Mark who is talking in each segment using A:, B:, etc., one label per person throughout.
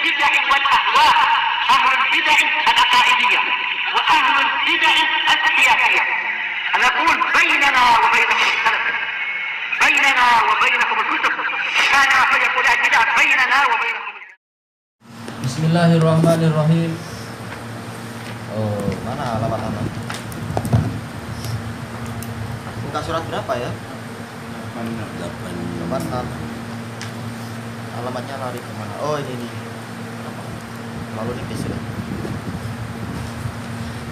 A: البدع والأهواء، أهل البدع العقائدية وأهل البدع السياسية. أنا أقول بيننا وبينكم السلف، بيننا وبينكم الكتب، كان فيقول البدع بيننا وبينكم.
B: Bismillahirrahmanirrahim. Oh, mana alamat aman? Buka surat berapa ya? 86. Alamatnya lari kemana? Oh ini nih. Lalu nipis ya.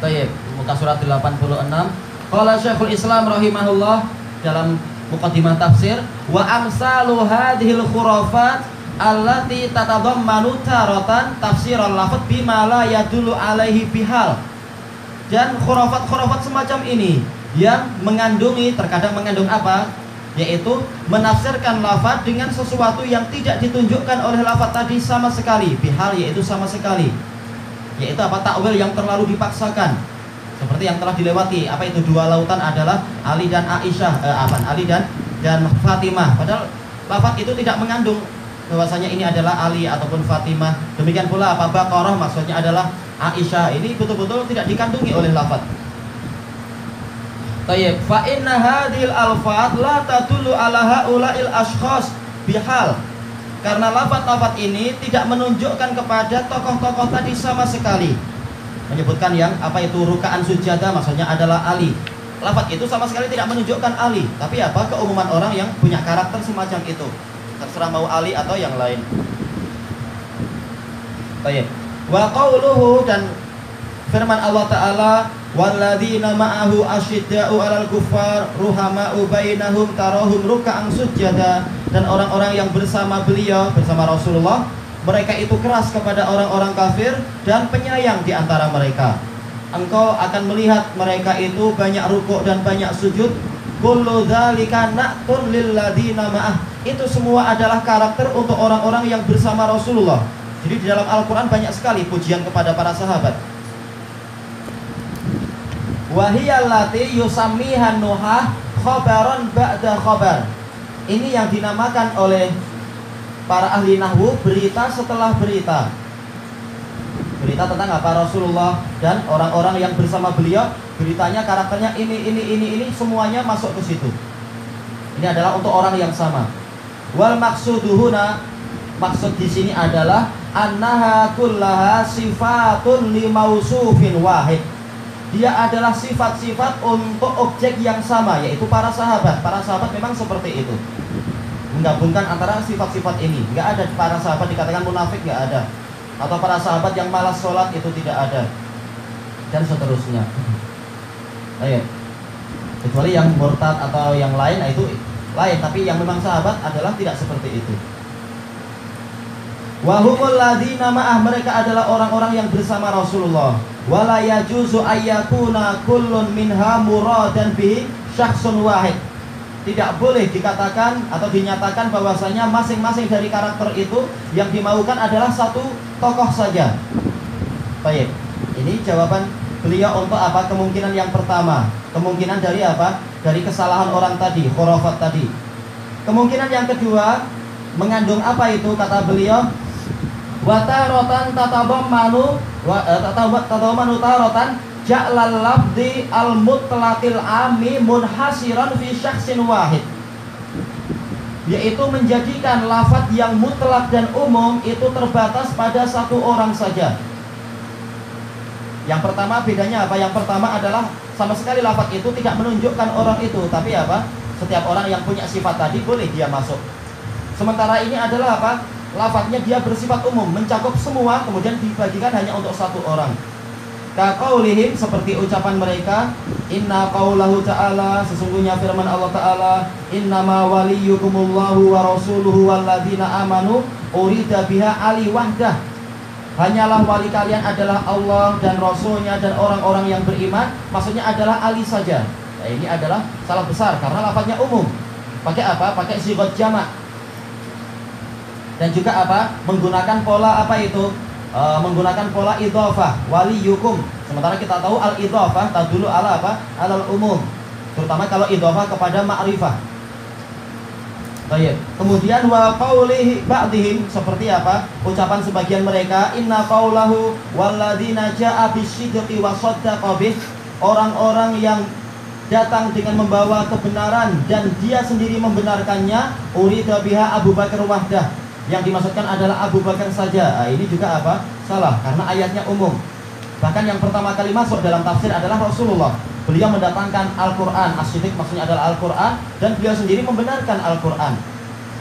B: Baik, muka surat 86. Qala Syekhul Islam rahimahullah dalam muqaddimah tafsir, wa amsalu hadhil khurafat allati tatadammanu taratan tafsiral lafadz bima la yadullu alaihi bihal. Dan khurafat-khurafat semacam ini yang mengandungi, terkadang mengandung apa? Yaitu menafsirkan lafadz dengan sesuatu yang tidak ditunjukkan oleh lafadz tadi sama sekali. Bihal yaitu sama sekali. Yaitu apa? Takwil yang terlalu dipaksakan. Seperti yang telah dilewati, apa itu dua lautan adalah Ali dan Aisyah, Ali dan Fatimah. Padahal lafadz itu tidak mengandung bahwasanya ini adalah Ali ataupun Fatimah. Demikian pula apa Baqarah maksudnya adalah Aisyah. Ini betul-betul tidak dikandungi oleh lafadz. Tayyib, fa inna hadhil alfaz la tadullu ala haula'il ashkhas bihal. Karena lafadz-lafadz ini tidak menunjukkan kepada tokoh-tokoh tadi sama sekali. Menyebutkan yang apa itu rukaan sujadah maksudnya adalah Ali. Lafadz itu sama sekali tidak menunjukkan Ali, tapi apa keumuman orang yang punya karakter semacam itu. Terserah mau Ali atau yang lain. Baik. Wa qauluhu, dan firman Allah Ta'ala, walladzina ma'ahu asyidda'u 'alal kuffar ruhama'u bainahum tarahum ruk'an sujada. Dan orang-orang yang bersama beliau, bersama Rasulullah, mereka itu keras kepada orang-orang kafir dan penyayang di antara mereka. Engkau akan melihat mereka itu banyak rukuk dan banyak sujud. Kullu dzalika na'tun lil ladzina ma'ah. Itu semua adalah karakter untuk orang-orang yang bersama Rasulullah. Jadi di dalam Al-Qur'an banyak sekali pujian kepada para sahabat. Wa hiya allati yusammiha nuhah khabaran ba'da khabar. Ini yang dinamakan oleh para ahli nahwu berita setelah berita. Berita tentang apa? Rasulullah dan orang-orang yang bersama beliau. Beritanya karakternya ini semuanya masuk ke situ. Ini adalah untuk orang yang sama. Wal maqsuduhuna, maksud di sini adalah annaha kullaha sifatun li mausufin wahid. Dia adalah sifat-sifat untuk objek yang sama, yaitu para sahabat. Para sahabat memang seperti itu, menggabungkan antara sifat-sifat ini. Enggak ada para sahabat dikatakan munafik, enggak ada. Atau para sahabat yang malas sholat, itu tidak ada. Dan seterusnya. Ayo. Kecuali yang murtad atau yang lain, itu lain. Tapi yang memang sahabat adalah tidak seperti itu. Wahumul ladzina ma'ah, mereka adalah orang-orang yang bersama Rasulullah. Wala yajuzu ayyakuna kullun minha muradan bihi syakhsun wahid. Tidak boleh dikatakan atau dinyatakan bahwasanya masing-masing dari karakter itu yang dimaukan adalah satu tokoh saja. Baik, ini jawaban beliau untuk apa? Kemungkinan yang pertama, kemungkinan dari apa? Dari kesalahan orang tadi, khurafat tadi. Kemungkinan yang kedua mengandung apa itu? Kata beliau, wa taratan tatabammanu wa tatabammanu taratan ja'lal lafdi al-mutlaqil ami munhasiran fi syakhsin wahid. Yaitu menjadikan lafadz yang mutlak dan umum itu terbatas pada satu orang saja. Yang pertama bedanya apa? Yang pertama adalah sama sekali lafadz itu tidak menunjukkan orang itu, tapi apa? Setiap orang yang punya sifat tadi boleh dia masuk. Sementara ini adalah apa? Lafadznya dia bersifat umum, mencakup semua, kemudian dibagikan hanya untuk satu orang. Kaqaulihim, seperti ucapan mereka, inna qaulahu ta'ala, sesungguhnya firman Allah Ta'ala, innama waliyukumullahu wa rasuluhu walladzina amanu urida biha ali wahdah. Hanyalah wali kalian adalah Allah dan Rasulnya dan orang-orang yang beriman. Maksudnya adalah Ali saja. Nah, ini adalah salah besar karena lafadznya umum. Pakai apa? Pakai sigot jamak. Dan juga apa? Menggunakan pola apa itu? Menggunakan pola idhofah, waliyukum. Sementara kita tahu al-idhofah tadulu ala apa? Alal umum. Terutama kalau idhofah kepada ma'rifah. Baik. Kemudian wa qaulihi ba'dihim, seperti apa? Ucapan sebagian mereka, inna qaulahu walladzina ja'a bisidqi wa saddaqa bih, orang-orang yang datang dengan membawa kebenaran dan dia sendiri membenarkannya, urida biha Abu Bakar wahdah. Yang dimaksudkan adalah Abu Bakar saja. Nah, ini juga apa? Salah, karena ayatnya umum. Bahkan yang pertama kali masuk dalam tafsir adalah Rasulullah. Beliau mendatangkan Al-Quran, as-siddiq maksudnya adalah Al-Quran, dan beliau sendiri membenarkan Al-Quran,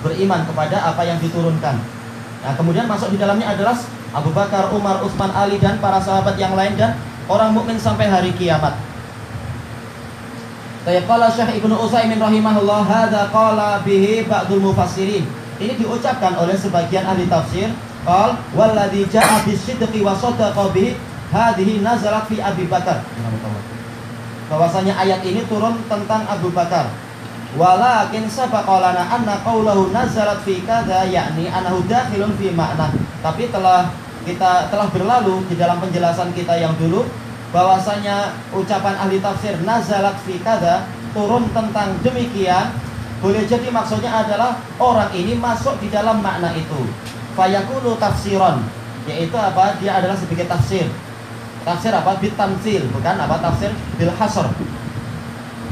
B: beriman kepada apa yang diturunkan. Nah, kemudian masuk di dalamnya adalah Abu Bakar, Umar, Utsman, Ali, dan para sahabat yang lain, dan orang mukmin sampai hari kiamat. Qala Syekh Ibnu Utsaimin rahimahullah, hadza qala bihi ba'dul mufassirin. Ini diucapkan oleh sebagian ahli tafsir. Qal walladzi ja'a bisidqi wa saddaqa bihi hadhihi nazalat fi Abi Bakar. Bahwasanya ayat ini turun tentang Abu Bakar. Walakin sabaqa lana anna qaulahu nazalat fi kadza, yakni annahu dakhilun fi ma'na. Tapi telah berlalu di dalam penjelasan kita yang dulu bahwasanya ucapan ahli tafsir nazalat fi kadza turun tentang demikian, boleh jadi maksudnya adalah orang ini masuk di dalam makna itu. Fayakunu tafsiron, yaitu apa? Dia adalah sebagai tafsir. Tafsir apa? Bitamsil, bukan apa? Tafsir bil hasr,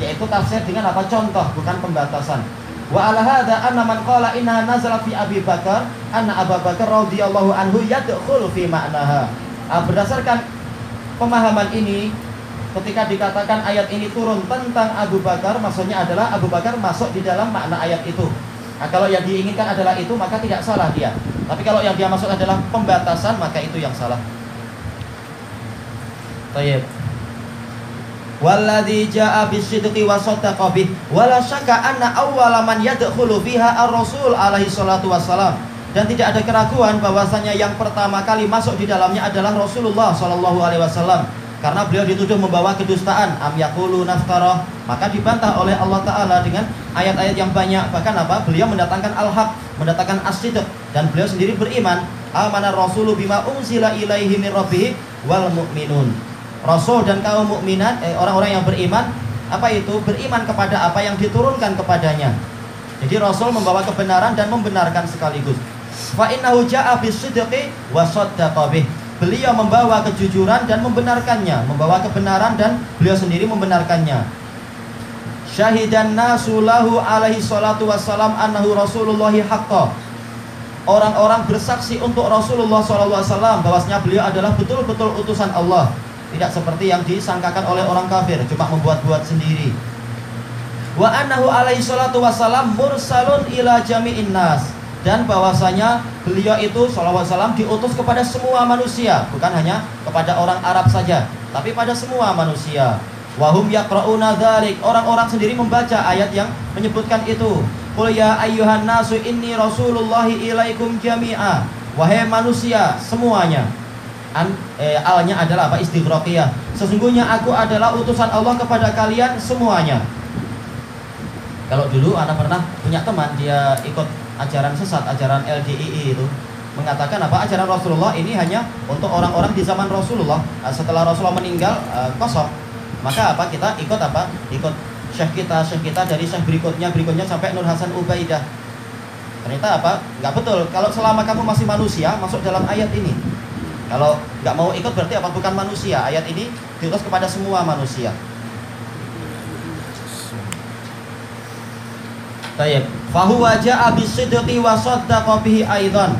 B: yaitu tafsir dengan apa? Contoh, bukan pembatasan. Wa ala hadza anna man qala inna nazalat fi Abi Bakar anna Abu Bakar radhiyallahu anhu yadkhulu fi ma'naha. Berdasarkan pemahaman ini, ketika dikatakan ayat ini turun tentang Abu Bakar, maksudnya adalah Abu Bakar masuk di dalam makna ayat itu. Nah, kalau yang diinginkan adalah itu, maka tidak salah dia. Tapi kalau yang dia maksud adalah pembatasan, maka itu yang salah. Baik. Walladzi jaa bisidqi wa saddaqa bih wala syakka anna awwala man yadkhulu fiha ar-rasul alaihi salatu wassalam. Dan tidak ada keraguan bahwasanya yang pertama kali masuk di dalamnya adalah Rasulullah sallallahu alaihi wasallam, karena beliau dituduh membawa kedustaan. Am yaqulu naftarah, maka dibantah oleh Allah taala dengan ayat-ayat yang banyak. Bahkan apa? Beliau mendatangkan al-haq, mendatangkan as-sidq, dan beliau sendiri beriman, amanar rasulu bima unzila ilaihi min rabbih wal mu'minun. Rasul dan kaum mukminat, orang-orang yang beriman, apa itu? Beriman kepada apa yang diturunkan kepadanya. Jadi Rasul membawa kebenaran dan membenarkan sekaligus. Fa innahu jaa bisidqi wa saddaqa bih. Beliau membawa kejujuran dan membenarkannya, membawa kebenaran dan beliau sendiri membenarkannya. Syahidan nasu lahu alaihi salatu wassalam annahu rasulullahi haqqa. Orang-orang bersaksi untuk Rasulullah sallallahu alaihi wasallam bahwasanya beliau adalah betul-betul utusan Allah. Tidak seperti yang disangkakan oleh orang kafir, cuma membuat-buat sendiri. Wa annahu alaihi salatu wassalam mursalun ila jami'in nas. Dan bahwasanya beliau itu sallallahu alaihi wasallam diutus kepada semua manusia, bukan hanya kepada orang Arab saja, tapi pada semua manusia. Wa hum yaqra'una dzalik, orang-orang sendiri membaca ayat yang menyebutkan itu. Qul ya ayyuhan nasu inni rasulullahi ilaikum jami'a. Wahai manusia semuanya. Alnya adalah apa? Istighraqiyah. Sesungguhnya aku adalah utusan Allah kepada kalian semuanya. Kalau dulu anak pernah punya teman, dia ikut ajaran sesat, ajaran LDII itu, mengatakan apa? Ajaran Rasulullah ini hanya untuk orang-orang di zaman Rasulullah. Setelah Rasulullah meninggal, kosong. Maka apa? Kita ikut apa? Ikut syekh kita dari syekh berikutnya sampai Nur Hasan Ubaidah. Ternyata apa? Nggak betul. Kalau selama kamu masih manusia, masuk dalam ayat ini. Kalau nggak mau ikut berarti apa? Bukan manusia. Ayat ini diutus kepada semua manusia. Tayyib. Fahuwa ja'a bisidqi wa saddaqa bihi aidan.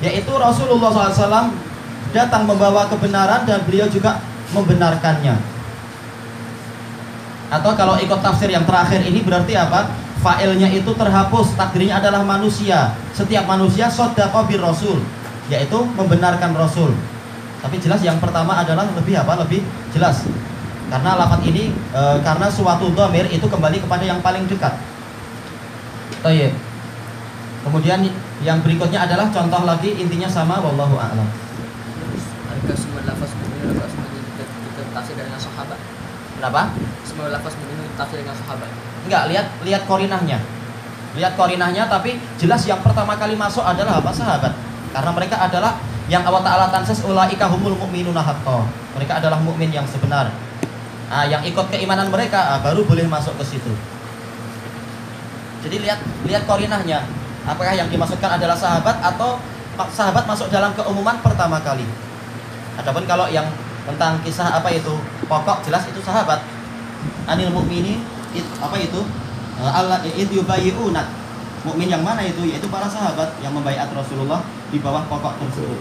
B: Yaitu Rasulullah SAW datang membawa kebenaran dan beliau juga membenarkannya. Atau kalau ikut tafsir yang terakhir ini berarti apa? Fa'ilnya itu terhapus, takdirnya adalah manusia. Setiap manusia saddaqa bir rasul, yaitu membenarkan Rasul. Tapi jelas yang pertama adalah lebih apa? Lebih jelas. Karena lafaz ini karena suatu dhamir itu kembali kepada yang paling dekat. Baik. Kemudian yang berikutnya adalah contoh lagi, intinya sama, wallahu a'lam.
C: Adakah semua lafaz mu'min atau semua tafsir dengan sahabat?
B: Kenapa?
C: Semua lafaz mu'min tafsir dengan sahabat.
B: Enggak, lihat korinahnya. Lihat korinahnya, tapi jelas yang pertama kali masuk adalah apa? Sahabat. Karena mereka adalah yang Allah Ta'ala tanses ulaika humul mu'minuna haqqan. Mereka adalah mukmin yang sebenar. Yang ikut keimanan mereka baru boleh masuk ke situ. Jadi lihat korinahnya. Apakah yang dimaksudkan adalah sahabat atau sahabat masuk dalam keumuman pertama kali. Adapun kalau yang tentang kisah apa itu pokok jelas itu sahabat. Anil mukmini apa itu? Allah yubayyunat. Mukmin yang mana itu? Yaitu para sahabat yang membaiat Rasulullah di bawah pokok tersebut.